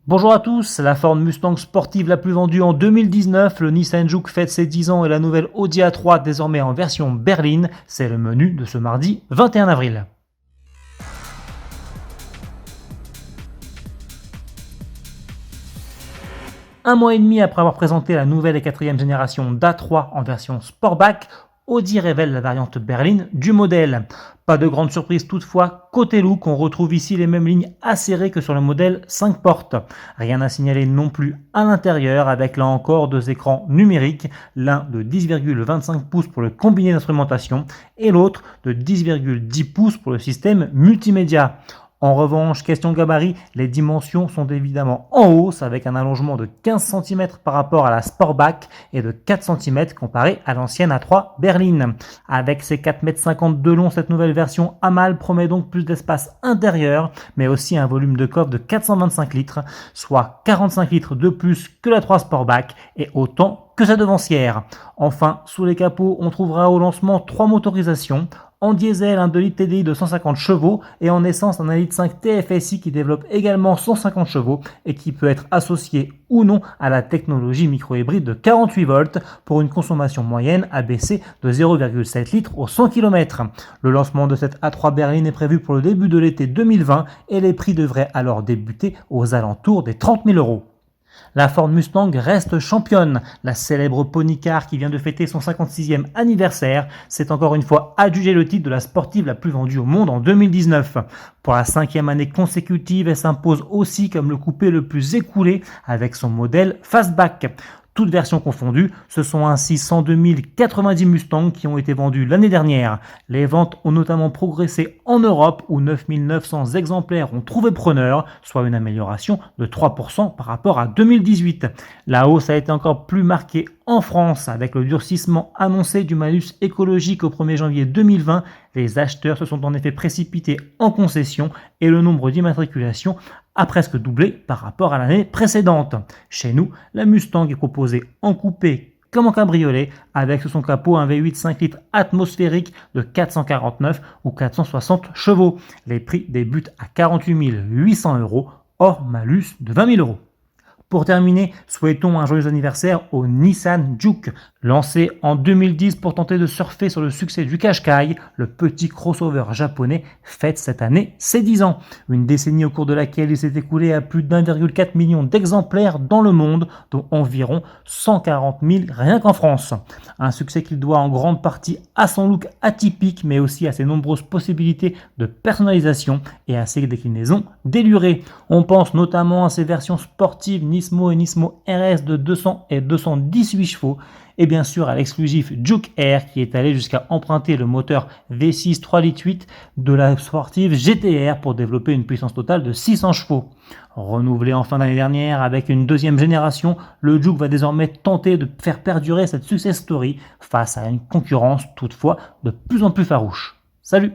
Bonjour à tous, la Ford Mustang sportive la plus vendue en 2019, le Nissan Juke fête ses 10 ans et la nouvelle Audi A3 désormais en version berline, c'est le menu de ce mardi 21 avril. Un mois et demi après avoir présenté la nouvelle et quatrième génération d'A3 en version Sportback, Audi révèle la variante berline du modèle. Pas de grande surprise toutefois, côté look, on retrouve ici les mêmes lignes acérées que sur le modèle 5 portes. Rien à signaler non plus à l'intérieur avec là encore deux écrans numériques, l'un de 10,25 pouces pour le combiné d'instrumentation et l'autre de 10,10 pouces pour le système multimédia. En revanche, question gabarit, les dimensions sont évidemment en hausse avec un allongement de 15 cm par rapport à la Sportback et de 4 cm comparé à l'ancienne A3 berline. Avec ses 4,50 m de long, cette nouvelle version Hamal promet donc plus d'espace intérieur, mais aussi un volume de coffre de 425 litres, soit 45 litres de plus que la 3 Sportback et autant que sa devancière. Enfin, sous les capots, on trouvera au lancement 3 motorisations. En diesel, un 2 litres TDI de 150 chevaux et en essence, un 1,5 litre TFSI qui développe également 150 chevaux et qui peut être associé ou non à la technologie micro-hybride de 48 volts pour une consommation moyenne abaissée de 0,7 litres au 100 km. Le lancement de cette A3 berline est prévu pour le début de l'été 2020 et les prix devraient alors débuter aux alentours des 30 000 €. La Ford Mustang reste championne. La célèbre Pony Car qui vient de fêter son 56e anniversaire s'est encore une fois adjugé le titre de la sportive la plus vendue au monde en 2019. Pour la 5e année consécutive, elle s'impose aussi comme le coupé le plus écoulé avec son modèle Fastback. Toutes versions confondues, ce sont ainsi 102 090 Mustangs qui ont été vendus l'année dernière. Les ventes ont notamment progressé en Europe où 9 900 exemplaires ont trouvé preneur, soit une amélioration de 3% par rapport à 2018. La hausse a été encore plus marquée en France avec le durcissement annoncé du malus écologique au 1er janvier 2020. Les acheteurs se sont en effet précipités en concession et le nombre d'immatriculations a presque doublé par rapport à l'année précédente. Chez nous, la Mustang est proposée en coupé comme en cabriolet avec sous son capot un V8 5 litres atmosphérique de 449 ou 460 chevaux. Les prix débutent à 48 800 € hors malus de 20 000 €. Pour terminer, souhaitons un joyeux anniversaire au Nissan Juke. Lancé en 2010 pour tenter de surfer sur le succès du Qashqai, le petit crossover japonais fête cette année ses 10 ans. Une décennie au cours de laquelle il s'est écoulé à plus d'1,4 million d'exemplaires dans le monde, dont environ 140 000 rien qu'en France. Un succès qu'il doit en grande partie à son look atypique, mais aussi à ses nombreuses possibilités de personnalisation et à ses déclinaisons délurées. On pense notamment à ses versions sportives Nismo et Nismo RS de 200 et 218 chevaux, et bien sûr à l'exclusif Juke Air qui est allé jusqu'à emprunter le moteur V6 3,8 litres de la sportive GT-R pour développer une puissance totale de 600 chevaux. Renouvelé en fin d'année dernière avec une deuxième génération, le Juke va désormais tenter de faire perdurer cette success story face à une concurrence toutefois de plus en plus farouche. Salut!